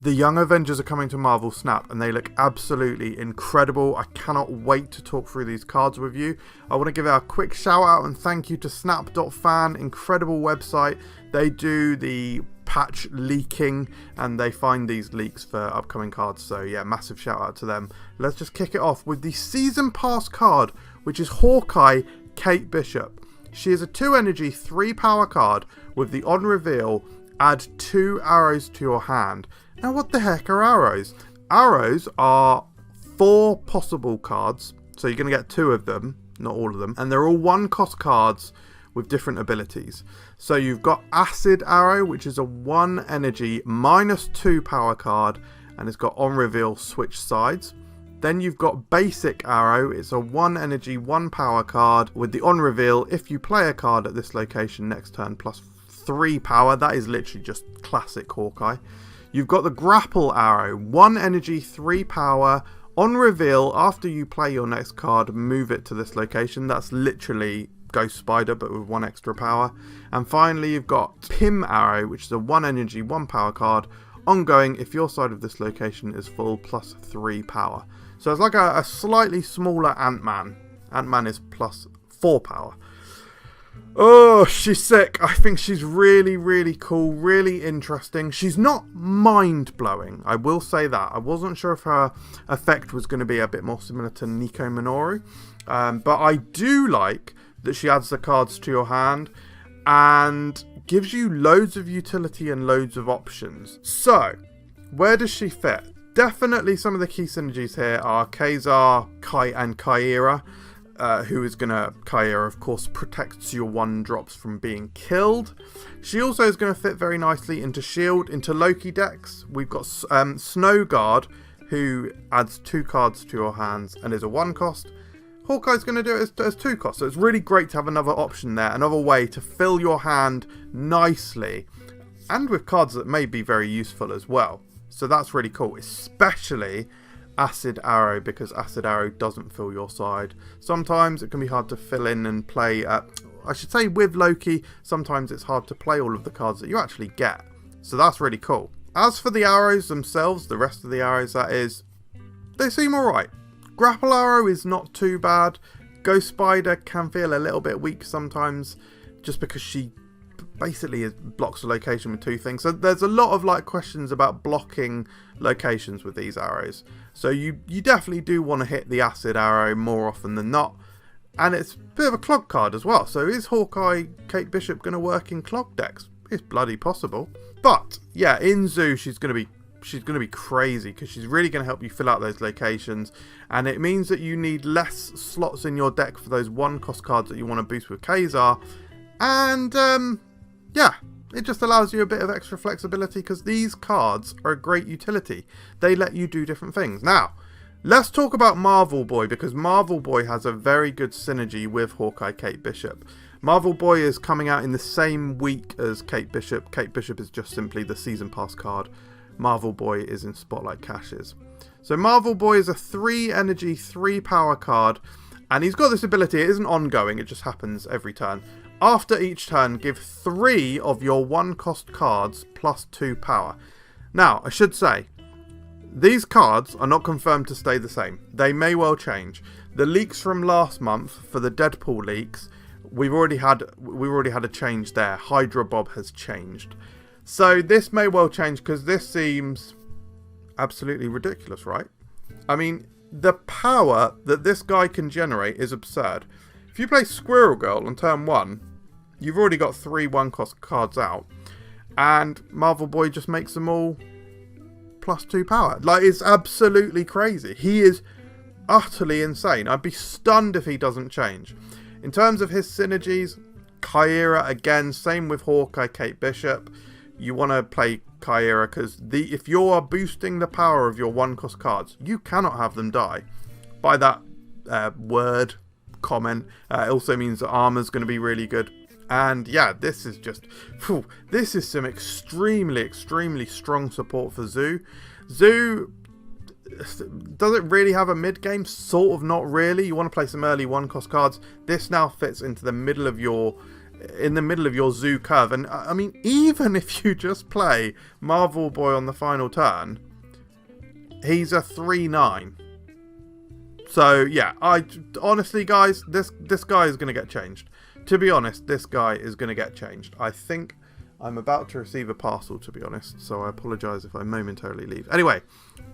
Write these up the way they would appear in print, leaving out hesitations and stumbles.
The Young Avengers are coming to Marvel Snap and they look absolutely incredible. I cannot wait to talk through these cards with you. I want to give a quick shout out and thank you to Snap.Fan, incredible website. They do the patch leaking and they find these leaks for upcoming cards. So yeah, massive shout out to them. Let's just kick it off with the Season Pass card, which is Hawkeye Kate Bishop. She is a 2 energy, 3 power card with the on reveal, add 2 arrows to your hand. Now what the heck are arrows? Arrows are 4 possible cards, so you're going to get 2 of them, not all of them, and they're all 1 cost cards with different abilities. So you've got Acid Arrow, which is a 1 energy -2 power card, and it's got on reveal switch sides. Then you've got Basic Arrow, it's a 1 energy 1 power card with the on reveal, if you play a card at this location next turn, +3 power. That is literally just classic Hawkeye. You've got the Grapple Arrow, 1 energy 3 power, on reveal, after you play your next card, move it to this location. That's literally Ghost Spider but with 1 extra power. And finally you've got Pim Arrow, which is a 1 energy 1 power card, ongoing if your side of this location is full, +3 power. So it's like a slightly smaller Ant-Man. Ant-Man is +4 power. Oh, she's sick. I think she's really, really cool, really interesting. She's not mind-blowing, I will say that. I wasn't sure if her effect was going to be a bit more similar to Nico Minoru. But I do like that she adds the cards to your hand and gives you loads of utility and loads of options. So, where does she fit? Definitely some of the key synergies here are Kazar, Kai, and Kyra. Who is going to, Kyra of course protects your 1-drops from being killed. She also is going to fit very nicely into Shield, into Loki decks. We've got Snow Guard, who adds 2 cards to your hands and is a 1 cost. Hawkeye's going to do it as 2 costs, so it's really great to have another option there, another way to fill your hand nicely, and with cards that may be very useful as well. So that's really cool, especially Acid Arrow, because Acid Arrow doesn't fill your side. Sometimes it can be hard to fill in and play, I should say with Loki, sometimes it's hard to play all of the cards that you actually get. So that's really cool. As for the arrows themselves, the rest of the arrows that is, they seem alright. Grapple Arrow is not too bad. Ghost Spider can feel a little bit weak sometimes, just because she basically blocks a location with 2 things. So there's a lot of questions about blocking locations with these arrows. So you definitely do want to hit the Acid Arrow more often than not. And it's a bit of a clog card as well. So is Hawkeye Kate Bishop going to work in clog decks? It's bloody possible. But yeah, in Zoo she's going to be crazy, because she's really going to help you fill out those locations, and it means that you need less slots in your deck for those 1 cost cards that you want to boost with Kazar. And yeah, it just allows you a bit of extra flexibility, because these cards are a great utility. They let you do different things. Now, let's talk about Marvel Boy, because Marvel Boy has a very good synergy with Hawkeye Kate Bishop. Marvel Boy is coming out in the same week as Kate Bishop. Kate Bishop is just simply the Season Pass card. Marvel Boy is in Spotlight Caches. So Marvel Boy is a 3 energy, 3 power card, and he's got this ability. It isn't ongoing, it just happens every turn. After each turn, give 3 of your 1 cost cards +2 power. Now, I should say, these cards are not confirmed to stay the same. They may well change. The leaks from last month for the Deadpool leaks, we've already had a change there. Hydra Bob has changed. So this may well change, because this seems absolutely ridiculous, right? I mean, the power that this guy can generate is absurd. If you play Squirrel Girl on turn 1, you've already got 3 1-cost cards out, and Marvel Boy just makes them all +2 power. It's absolutely crazy. He is utterly insane. I'd be stunned if he doesn't change. In terms of his synergies, Kyra, again, same with Hawkeye Kate Bishop. You want to play Kyra, because if you are boosting the power of your 1-cost cards, you cannot have them die. By that word comment, it also means that armor's going to be really good. And yeah, this is just, this is some extremely, extremely strong support for Zoo. Zoo, does it really have a mid-game? Sort of, not really. You want to play some early 1-cost cards. This now fits into the middle of your in the middle of your zoo curve. And I mean, even if you just play Marvel Boy on the final turn, he's a 3/9. So yeah, honestly, guys, this guy is going to get changed. To be honest, this guy is going to get changed. I think I'm about to receive a parcel, to be honest, so I apologise if I momentarily leave. Anyway,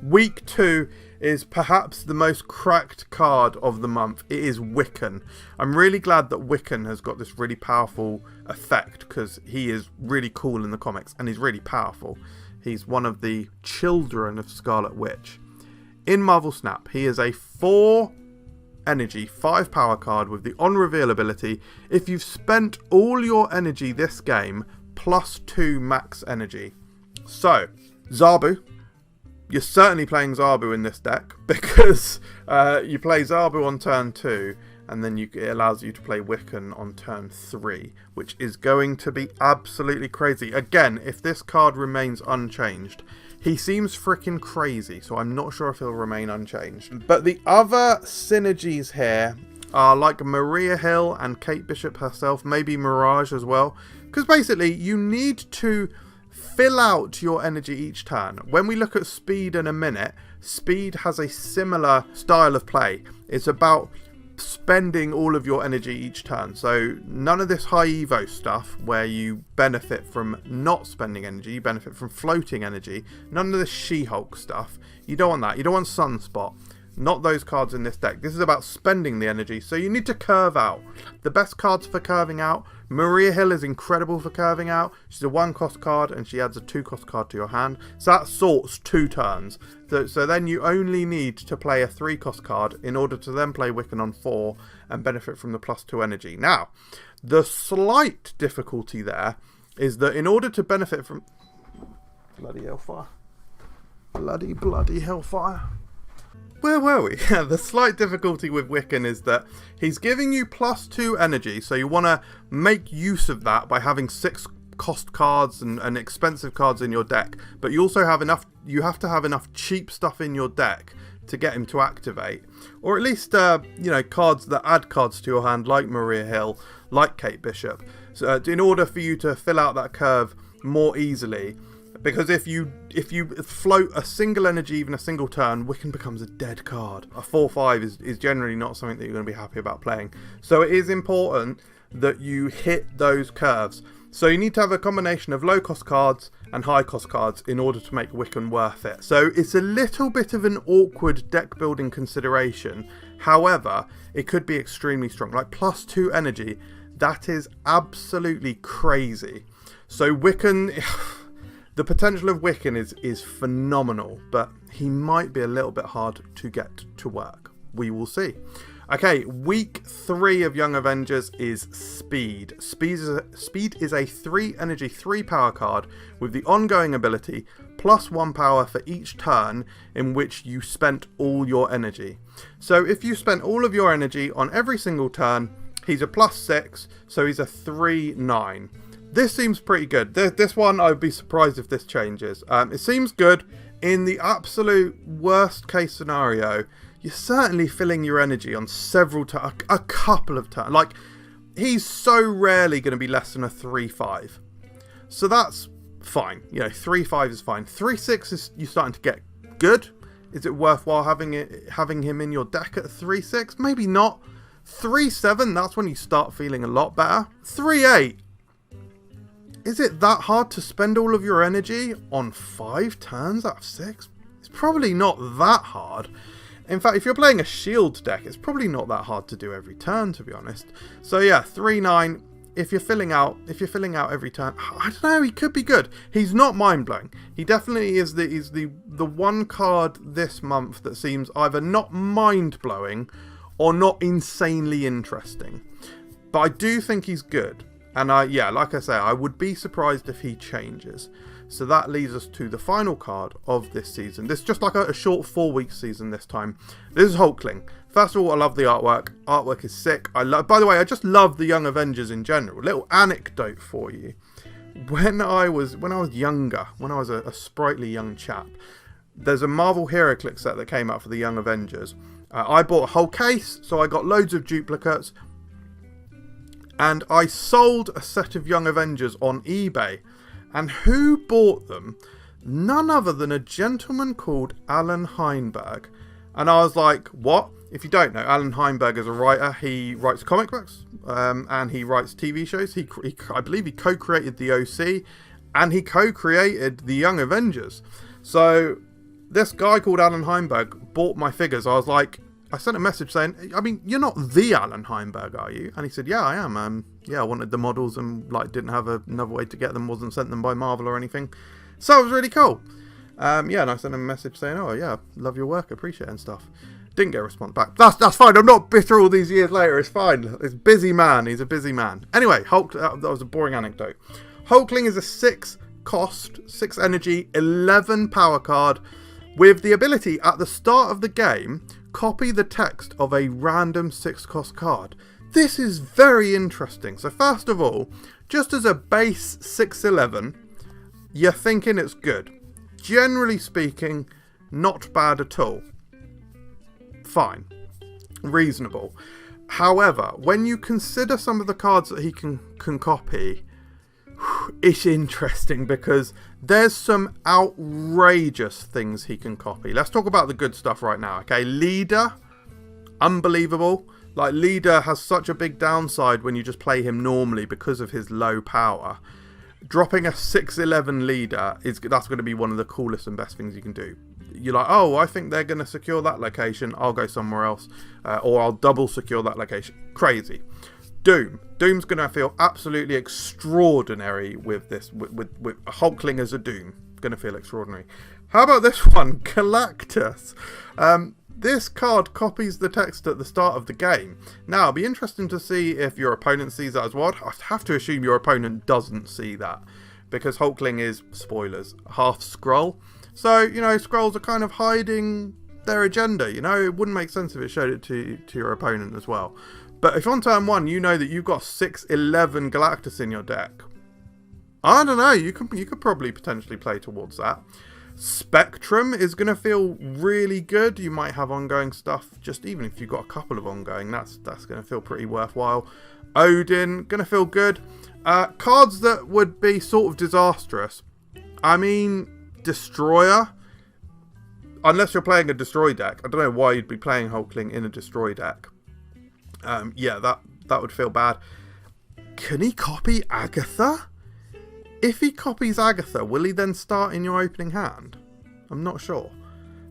week 2 is perhaps the most cracked card of the month. It is Wiccan. I'm really glad that Wiccan has got this really powerful effect, because he is really cool in the comics, and he's really powerful. He's one of the children of Scarlet Witch. In Marvel Snap, he is a 4 energy, 5 power card with the on reveal ability. If you've spent all your energy this game, +2 max energy. So, Zabu, you're certainly playing Zabu in this deck, because you play Zabu on turn 2, and then it allows you to play Wiccan on turn 3, which is going to be absolutely crazy. Again, if this card remains unchanged, he seems freaking crazy, so I'm not sure if he'll remain unchanged. But the other synergies here are like Maria Hill and Kate Bishop herself, maybe Mirage as well. Because basically, you need to fill out your energy each turn. When we look at Speed in a minute, Speed has a similar style of play. It's about spending all of your energy each turn. So none of this high evo stuff where you benefit from not spending energy, you benefit from floating energy. None of the She-Hulk stuff. You don't want that. You don't want Sunspot. Not those cards in this deck. This is about spending the energy, so you need to curve out. The best cards for curving out, Maria Hill is incredible for curving out. She's a 1-cost card, and she adds a 2-cost card to your hand. So that sorts 2 turns. So then you only need to play a 3-cost card in order to then play Wiccan on 4 and benefit from the +2 energy. Now, the slight difficulty there is that in order to benefit from... Bloody hellfire. Bloody hellfire. Where were we? The slight difficulty with Wiccan is that he's giving you +2 energy, so you want to make use of that by having 6 cost cards and expensive cards in your deck. But you also have enough. You have to have enough cheap stuff in your deck to get him to activate, or at least cards that add cards to your hand, like Maria Hill, like Kate Bishop, so, in order for you to fill out that curve more easily. Because if you float a single energy, even a single turn, Wiccan becomes a dead card. A 4/5 is generally not something that you're going to be happy about playing. So it is important that you hit those curves. So you need to have a combination of low cost cards and high cost cards in order to make Wiccan worth it. So it's a little bit of an awkward deck building consideration. However, it could be extremely strong. Like +2 energy, that is absolutely crazy. So Wiccan... The potential of Wiccan is phenomenal, but he might be a little bit hard to get to work. We will see. Okay, week 3 of Young Avengers is Speed. Speed is a 3 energy, 3 power card with the ongoing ability +1 power for each turn in which you spent all your energy. So if you spent all of your energy on every single turn, he's a +6, so he's a 3/9. This seems pretty good. This one, I'd be surprised if this changes. It seems good. In the absolute worst case scenario, you're certainly filling your energy on a couple of turns. Like, he's so rarely going to be less than a 3/5. So that's fine. 3/5 is fine. 3/6 is you're starting to get good. Is it worthwhile having him in your deck at 3/6? Maybe not. 3/7, that's when you start feeling a lot better. 3/8. Is it that hard to spend all of your energy on 5 turns out of 6? It's probably not that hard. In fact, if you're playing a shield deck, it's probably not that hard to do every turn, to be honest. So yeah, 3/9. If you're filling out every turn, I don't know, he could be good. He's not mind-blowing. He definitely is the one card this month that seems either not mind-blowing or not insanely interesting. But I do think he's good. And like I say, I would be surprised if he changes. So that leads us to the final card of this season. This is just like a short 4-week season this time. This is Hulkling. First of all, I love the artwork. Artwork is sick. By the way, I just love the Young Avengers in general. Little anecdote for you. When I was younger, when I was a sprightly young chap, there's a Marvel HeroClix set that came out for the Young Avengers. I bought a whole case, so I got loads of duplicates. And I sold a set of Young Avengers on eBay. And who bought them? None other than a gentleman called Alan Heinberg. And I was like, what? If you don't know, Alan Heinberg is a writer. He writes comic books and he writes TV shows. I believe he co-created the OC and he co-created the Young Avengers. So this guy called Alan Heinberg bought my figures. I was like, I sent a message saying, I mean, you're not the Alan Heinberg, are you? And he said, yeah, I am. Yeah, I wanted the models and like didn't have another way to get them. Wasn't sent them by Marvel or anything. So it was really cool. Yeah, and I sent him a message saying, oh yeah, love your work, appreciate it and stuff. Didn't get a response back. That's fine. I'm not bitter all these years later. It's fine. It's busy man. He's a busy man. Anyway, Hulk. That was a boring anecdote. Hulkling is a 6 cost, 6 energy, 11 power card with the ability at the start of the game copy the text of a random 6 cost card. This is very interesting. So first of all, just as a base 6/11, you're thinking it's good. Generally speaking, not bad at all. Fine. Reasonable. However, when you consider some of the cards that he can copy, it's interesting because there's some outrageous things he can copy. Let's talk about the good stuff right now, okay? Leader, unbelievable. Like, Leader has such a big downside when you just play him normally because of his low power. Dropping a 6/11 leader, that's going to be one of the coolest and best things you can do. You're like, oh, I think they're going to secure that location. I'll go somewhere else. Or I'll double secure that location. Crazy. Doom's going to feel absolutely extraordinary with this. With Hulkling as a Doom. Going to feel extraordinary. How about this one? Galactus. This card copies the text at the start of the game. Now, it'll be interesting to see if your opponent sees that as well. I have to assume your opponent doesn't see that. Because Hulkling is, spoilers, half Skrull. So, you know, Skrulls are kind of hiding their agenda, you know. It wouldn't make sense if it showed it to your opponent as well. But if on turn 1 you know that you've got 6/11 Galactus in your deck, I don't know, you could probably potentially play towards that. Spectrum is going to feel really good. You might have ongoing stuff, just even if you've got a couple of ongoing, that's going to feel pretty worthwhile. Odin, going to feel good. Cards that would be sort of disastrous. I mean, Destroyer. Unless you're playing a Destroy deck. I don't know why you'd be playing Hulkling in a Destroy deck. Yeah, that would feel bad. Can he copy Agatha? If he copies Agatha, will he then start in your opening hand? I'm not sure.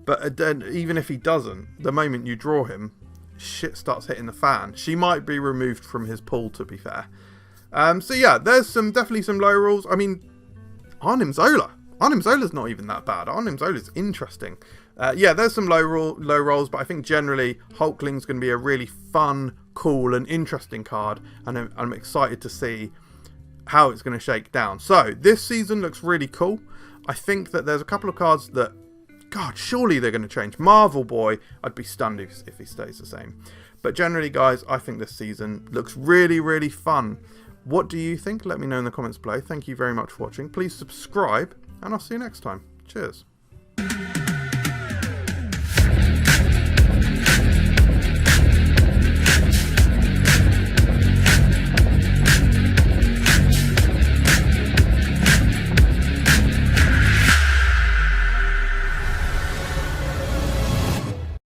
But then, even if he doesn't, the moment you draw him, shit starts hitting the fan. She might be removed from his pool, to be fair. So yeah, there's definitely some low rolls. I mean, Arnim Zola. Arnim Zola's not even that bad. Arnim Zola's interesting. Yeah, there's some low rolls, but I think generally Hulkling's going to be a really fun, cool, and interesting card, and I'm excited to see how it's going to shake down. So this season looks really cool. I think that there's a couple of cards that, God, surely they're going to change. Marvel Boy, I'd be stunned if he stays the same. But generally, guys, I think this season looks really, really fun. What do you think? Let me know in the comments below. Thank you very much for watching. Please subscribe, and I'll see you next time. Cheers.